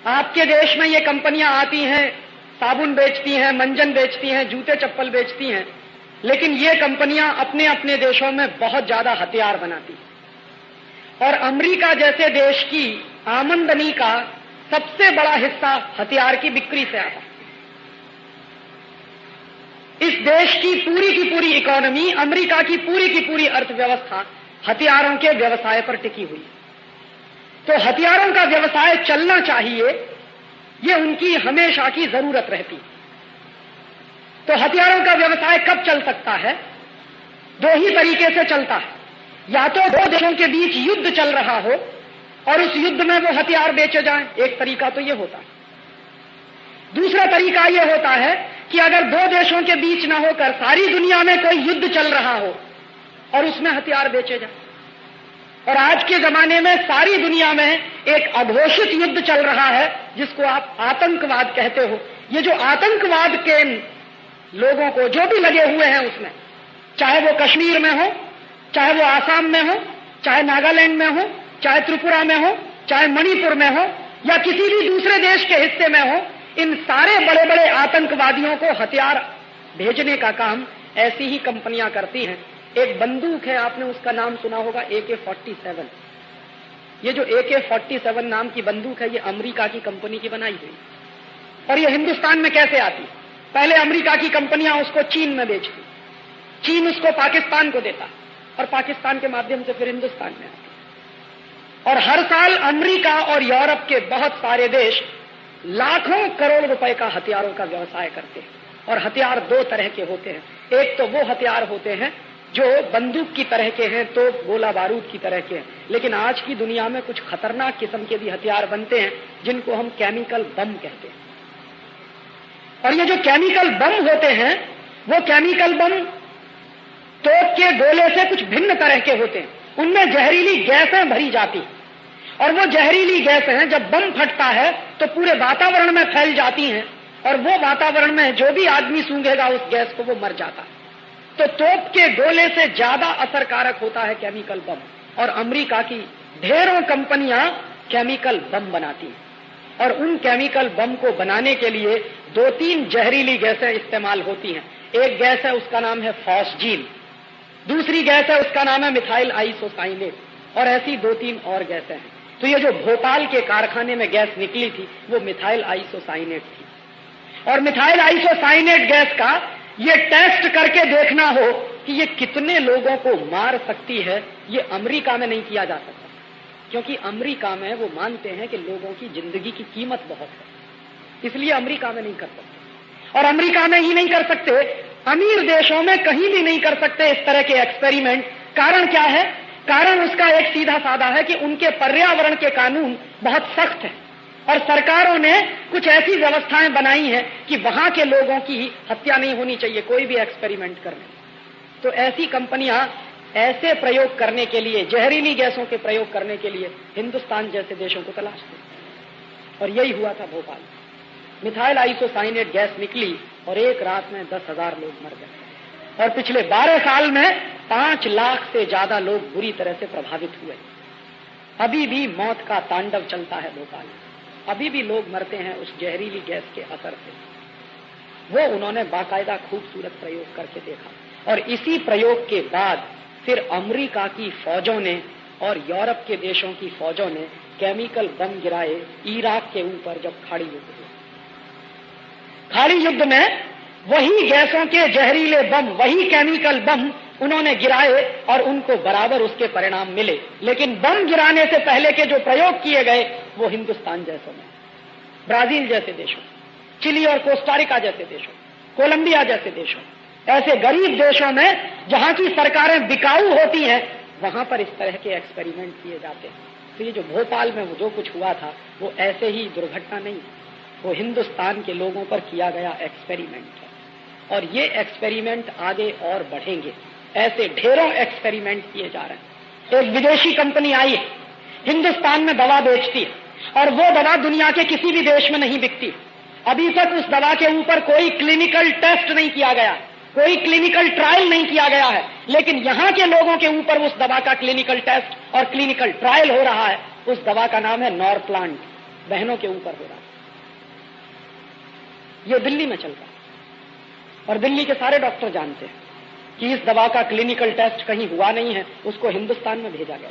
आपके देश में ये कंपनियां आती हैं, साबुन बेचती हैं, मंजन बेचती हैं, जूते चप्पल बेचती हैं, लेकिन ये कंपनियां अपने अपने देशों में बहुत ज्यादा हथियार बनाती हैं। और अमेरिका जैसे देश की आमदनी का सबसे बड़ा हिस्सा हथियार की बिक्री से आता है। इस देश की पूरी इकोनॉमी, अमेरिका की पूरी अर्थव्यवस्था हथियारों के व्यवसाय पर टिकी हुई है। तो हथियारों का व्यवसाय चलना चाहिए, ये उनकी हमेशा की जरूरत रहती है। तो हथियारों का व्यवसाय कब चल सकता है? दो ही तरीके से चलता है। या तो दो देशों के बीच युद्ध चल रहा हो और उस युद्ध में वो हथियार बेचे जाएं, एक तरीका तो ये होता है। दूसरा तरीका यह होता है कि अगर दो देशों के बीच न होकर सारी दुनिया में कोई युद्ध चल रहा हो और उसमें हथियार बेचे जाए। और आज के जमाने में सारी दुनिया में एक अघोषित युद्ध चल रहा है जिसको आप आतंकवाद कहते हो। ये जो आतंकवाद के लोगों को जो भी लगे हुए हैं उसमें, चाहे वो कश्मीर में हो, चाहे वो आसाम में हो, चाहे नागालैंड में हो, चाहे त्रिपुरा में हो, चाहे मणिपुर में हो, या किसी भी दूसरे देश के हिस्से में हो, इन सारे बड़े बड़े आतंकवादियों को हथियार भेजने का काम ऐसी ही कंपनियां करती हैं। एक बंदूक है, आपने उसका नाम सुना होगा, AK-47। ये जो AK-47 नाम की बंदूक है, ये अमेरिका की कंपनी की बनाई हुई। और ये हिंदुस्तान में कैसे आती? पहले अमेरिका की कंपनियां उसको चीन में बेचती, चीन उसको पाकिस्तान को देता और पाकिस्तान के माध्यम से फिर हिंदुस्तान में आती। और हर साल अमेरिका और यूरोप के बहुत सारे देश लाखों करोड़ रुपए का हथियारों का व्यवसाय करते हैं। और हथियार दो तरह के होते हैं। एक तो वो हथियार होते हैं जो बंदूक की तरह के हैं, तो गोला बारूद की तरह के हैं। लेकिन आज की दुनिया में कुछ खतरनाक किस्म के भी हथियार बनते हैं जिनको हम केमिकल बम कहते हैं। और ये जो केमिकल बम होते हैं, वो केमिकल बम तोप के गोले से कुछ भिन्न तरह के होते हैं। उनमें जहरीली गैसें भरी जाती, और वो जहरीली गैसें जब बम फटता है तो पूरे वातावरण में फैल जाती हैं, और वो वातावरण में जो भी आदमी सूंघेगा उस गैस को, वो मर जाता है। तो तोप के गोले से ज्यादा असरकारक होता है केमिकल बम। और अमेरिका की ढेरों कंपनियां केमिकल बम बनाती हैं। और उन केमिकल बम को बनाने के लिए 2-3 जहरीली गैसें इस्तेमाल होती हैं। एक गैस है, उसका नाम है फॉस्जीन, दूसरी गैस है, उसका नाम है मिथाइल आइसोसाइनेट, और ऐसी 2-3 और गैसें हैं। तो ये जो भोपाल के कारखाने में गैस निकली थी, वो मिथाइल आइसोसाइनेट थी। और मिथाइल आइसोसाइनेट गैस का ये टेस्ट करके देखना हो कि ये कितने लोगों को मार सकती है, ये अमेरिका में नहीं किया जा सकता। क्योंकि अमेरिका में वो मानते हैं कि लोगों की जिंदगी की कीमत बहुत है, इसलिए अमेरिका में नहीं कर सकते। और अमेरिका में ही नहीं कर सकते, अमीर देशों में कहीं भी नहीं कर सकते इस तरह के एक्सपेरिमेंट। कारण क्या है? कारण उसका एक सीधा साधा है कि उनके पर्यावरण के कानून बहुत सख्त हैं, और सरकारों ने कुछ ऐसी व्यवस्थाएं बनाई हैं कि वहां के लोगों की हत्या नहीं होनी चाहिए कोई भी एक्सपेरिमेंट करने। तो ऐसी कंपनियां ऐसे प्रयोग करने के लिए, जहरीली गैसों के प्रयोग करने के लिए हिंदुस्तान जैसे देशों को तलाशते। और यही हुआ था भोपाल। मिथाइल आइसोसाइनेट गैस निकली और एक रात में 10,000 लोग मर गए। और पिछले 12 साल में 5 लाख से ज्यादा लोग बुरी तरह से प्रभावित हुए। अभी भी मौत का तांडव चलता है भोपाल में, अभी भी लोग मरते हैं उस जहरीली गैस के असर से। वो उन्होंने बाकायदा खूबसूरत प्रयोग करके देखा। और इसी प्रयोग के बाद फिर अमेरिका की फौजों ने और यूरोप के देशों की फौजों ने केमिकल बम गिराए इराक के ऊपर, जब खाड़ी युद्ध हुआ। खाड़ी युद्ध में वही गैसों के जहरीले बम, वही केमिकल बम उन्होंने गिराए और उनको बराबर उसके परिणाम मिले। लेकिन बम गिराने से पहले के जो प्रयोग किए गए वो हिंदुस्तान जैसों में, ब्राजील जैसे देशों, चिली और कोस्टारिका जैसे देशों, कोलंबिया जैसे देशों, ऐसे गरीब देशों में जहां की सरकारें बिकाऊ होती हैं, वहां पर इस तरह के एक्सपेरिमेंट किए जाते हैं। तो ये जो भोपाल में वो जो कुछ हुआ था वो ऐसे ही दुर्घटना नहीं, वो हिंदुस्तान के लोगों पर किया गया एक्सपेरिमेंट है। और ये एक्सपेरिमेंट आगे और बढ़ेंगे। ऐसे ढेरों एक्सपेरिमेंट किए जा रहे हैं। एक विदेशी कंपनी आई है, हिंदुस्तान में दवा बेचती है, और वो दवा दुनिया के किसी भी देश में नहीं बिकती। अभी तक उस दवा के ऊपर कोई क्लिनिकल टेस्ट नहीं किया गया, कोई क्लिनिकल ट्रायल नहीं किया गया है। लेकिन यहां के लोगों के ऊपर उस दवा का क्लिनिकल टेस्ट और क्लिनिकल ट्रायल हो रहा है। उस दवा का नाम है नॉरप्लांट। बहनों के ऊपर हो रहा है। ये दिल्ली में चल रहा है और दिल्ली के सारे डॉक्टर जानते हैं कि इस दवा का क्लिनिकल टेस्ट कहीं हुआ नहीं है, उसको हिंदुस्तान में भेजा गया।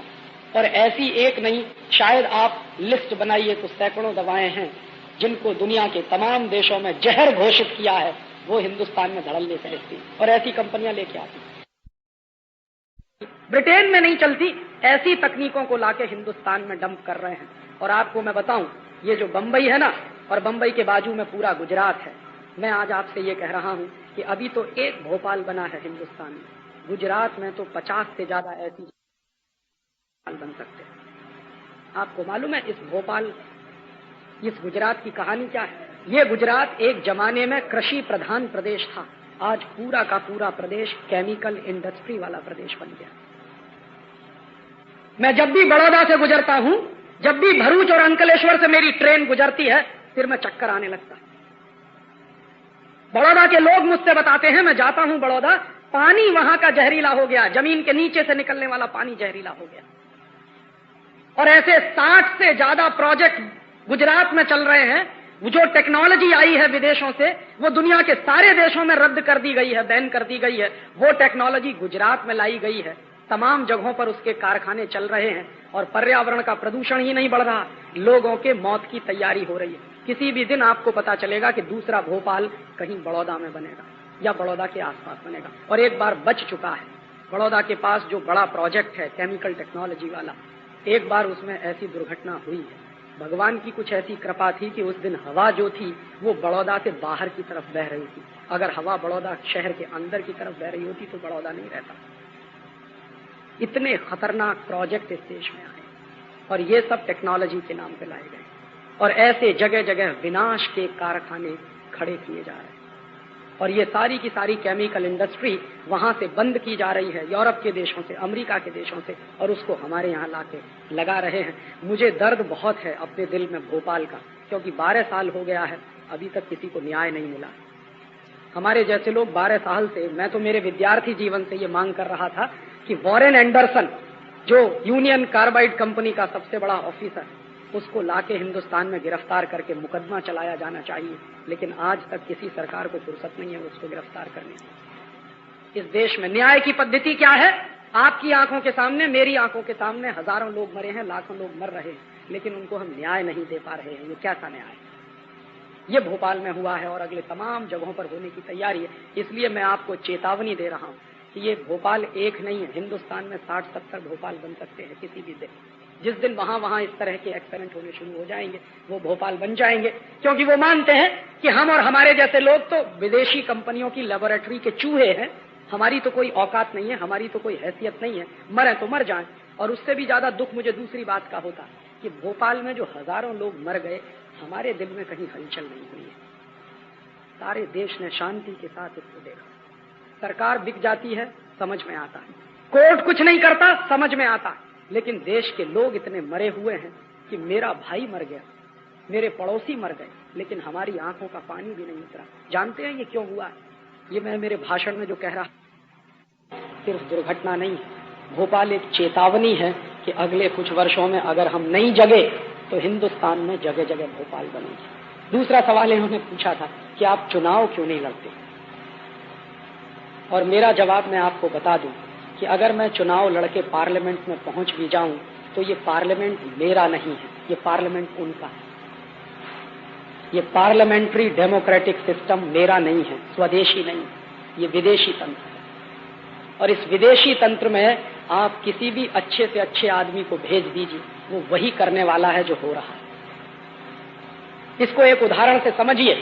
और ऐसी एक नहीं, शायद आप लिस्ट बनाइए तो सैकड़ों दवाएं हैं जिनको दुनिया के तमाम देशों में जहर घोषित किया है, वो हिंदुस्तान में धड़ल्ले से ऐसी और ऐसी कंपनियां लेके आती। ब्रिटेन में नहीं चलती, ऐसी तकनीकों को लाके हिंदुस्तान में डंप कर रहे हैं। और आपको मैं बताऊं, ये जो बंबई है ना, और बंबई के बाजू में पूरा गुजरात है, मैं आज आपसे ये कह रहा हूं कि अभी तो एक भोपाल बना है हिंदुस्तान में, गुजरात में तो 50 से ज्यादा ऐसी बन सकते हैं। आपको मालूम है इस भोपाल, इस गुजरात की कहानी क्या है? ये गुजरात एक जमाने में कृषि प्रधान प्रदेश था, आज पूरा का पूरा प्रदेश केमिकल इंडस्ट्री वाला प्रदेश बन गया। मैं जब भी बड़ौदा से गुजरता हूं, जब भी भरूच और अंकलेश्वर से मेरी ट्रेन गुजरती है, फिर मैं चक्कर आने लगता है। बड़ौदा के लोग मुझसे बताते हैं, मैं जाता हूं बड़ौदा, पानी वहां का जहरीला हो गया, जमीन के नीचे से निकलने वाला पानी जहरीला हो गया। और ऐसे 60 से ज्यादा प्रोजेक्ट गुजरात में चल रहे हैं। वो जो टेक्नोलॉजी आई है विदेशों से, वो दुनिया के सारे देशों में रद्द कर दी गई है, बैन कर दी गई है। वो टेक्नोलॉजी गुजरात में लाई गई है, तमाम जगहों पर उसके कारखाने चल रहे हैं और पर्यावरण का प्रदूषण ही नहीं बढ़ रहा, लोगों के मौत की तैयारी हो रही है। किसी भी दिन आपको पता चलेगा कि दूसरा भोपाल कहीं बड़ौदा में बनेगा या बड़ौदा के आसपास बनेगा। और एक बार बच चुका है, बड़ौदा के पास जो बड़ा प्रोजेक्ट है केमिकल टेक्नोलॉजी वाला, एक बार उसमें ऐसी दुर्घटना हुई है। भगवान की कुछ ऐसी कृपा थी कि उस दिन हवा जो थी वो बड़ौदा से बाहर की तरफ बह रही थी। अगर हवा बड़ौदा शहर के अंदर की तरफ बह रही होती तो बड़ौदा नहीं रहता। इतने खतरनाक प्रोजेक्ट इस देश में आए और ये सब टेक्नोलॉजी के नाम पे लाए गए। और ऐसे जगह जगह विनाश के कारखाने खड़े किए जा रहे हैं और ये सारी की सारी केमिकल इंडस्ट्री वहां से बंद की जा रही है, यूरोप के देशों से, अमेरिका के देशों से, और उसको हमारे यहाँ लाके लगा रहे हैं। मुझे दर्द बहुत है अपने दिल में भोपाल का, क्योंकि 12 साल हो गया है, अभी तक किसी को न्याय नहीं मिला। हमारे जैसे लोग 12 साल से, मैं तो मेरे विद्यार्थी जीवन से ये मांग कर रहा था कि वॉरेन एंडरसन, जो यूनियन कार्बाइड कंपनी का सबसे बड़ा ऑफिसर, उसको लाके हिंदुस्तान में गिरफ्तार करके मुकदमा चलाया जाना चाहिए, लेकिन आज तक किसी सरकार को फुर्सत नहीं है उसको गिरफ्तार करने की। इस देश में न्याय की पद्धति क्या है? आपकी आंखों के सामने, मेरी आंखों के सामने हजारों लोग मरे हैं, लाखों लोग मर रहे हैं, लेकिन उनको हम न्याय नहीं दे पा रहे हैं। ये कैसा न्याय है? ये भोपाल में हुआ है और अगले तमाम जगहों पर होने की तैयारी है। इसलिए मैं आपको चेतावनी दे रहा हूं कि ये भोपाल एक नहीं है, हिंदुस्तान में 60-70 भोपाल बन सकते हैं किसी भी दिन। जिस दिन वहां इस तरह के एक्सपेरिमेंट होने शुरू हो जाएंगे, वो भोपाल बन जाएंगे, क्योंकि वो मानते हैं कि हम और हमारे जैसे लोग तो विदेशी कंपनियों की लेबोरेटरी के चूहे हैं, हमारी तो कोई औकात नहीं है, हमारी तो कोई हैसियत नहीं है, मरे तो मर जाएं। और उससे भी ज्यादा दुख मुझे दूसरी बात का होता कि भोपाल में जो हजारों लोग मर गए, हमारे दिल में कहीं हलचल नहीं हुई है। सारे देश ने शांति के साथ इसको देखा। सरकार बिक जाती है, समझ में आता है, कोर्ट कुछ नहीं करता, समझ में आता है, लेकिन देश के लोग इतने मरे हुए हैं कि मेरा भाई मर गया, मेरे पड़ोसी मर गए, लेकिन हमारी आंखों का पानी भी नहीं उतरा। जानते हैं ये क्यों हुआ? ये मैं मेरे भाषण में जो कह रहा, सिर्फ दुर्घटना नहीं है, भोपाल एक चेतावनी है कि अगले कुछ वर्षों में अगर हम नहीं जगे तो हिंदुस्तान में जगह जगह भोपाल बनेगी। दूसरा सवाल इन्होंने पूछा था कि आप चुनाव क्यों नहीं लड़ते, और मेरा जवाब मैं आपको बता दूं कि अगर मैं चुनाव लड़के पार्लियामेंट में पहुंच भी जाऊं तो ये पार्लियामेंट मेरा नहीं है, ये पार्लियामेंट उनका है। ये पार्लियामेंट्री डेमोक्रेटिक सिस्टम मेरा नहीं है, स्वदेशी नहीं, ये विदेशी तंत्र है। और इस विदेशी तंत्र में आप किसी भी अच्छे से अच्छे आदमी को भेज दीजिए, वो वही करने वाला है जो हो रहा है। इसको एक उदाहरण से समझिए।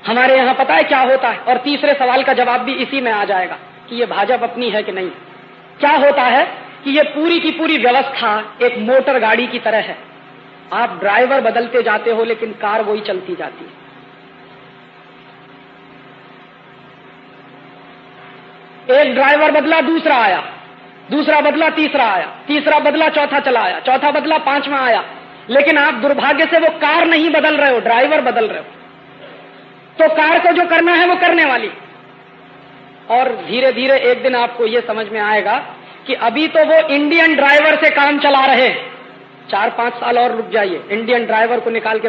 हमारे यहाँ पता है क्या होता है, और तीसरे सवाल का जवाब भी इसी में आ जाएगा कि ये भाजपा अपनी है कि नहीं। क्या होता है कि ये पूरी की पूरी व्यवस्था एक मोटर गाड़ी की तरह है। आप ड्राइवर बदलते जाते हो लेकिन कार वही चलती जाती है। एक ड्राइवर बदला, दूसरा आया, दूसरा बदला, तीसरा आया, तीसरा बदला, चौथा चला आया, चौथा बदला, पांचवा आया, लेकिन आप दुर्भाग्य से वो कार नहीं बदल रहे हो, ड्राइवर बदल रहे हो। तो कार को जो करना है वो करने वाली। और धीरे धीरे एक दिन आपको ये समझ में आएगा कि अभी तो वो इंडियन ड्राइवर से काम चला रहे हैं, 4-5 साल और रुक जाइए, इंडियन ड्राइवर को निकाल के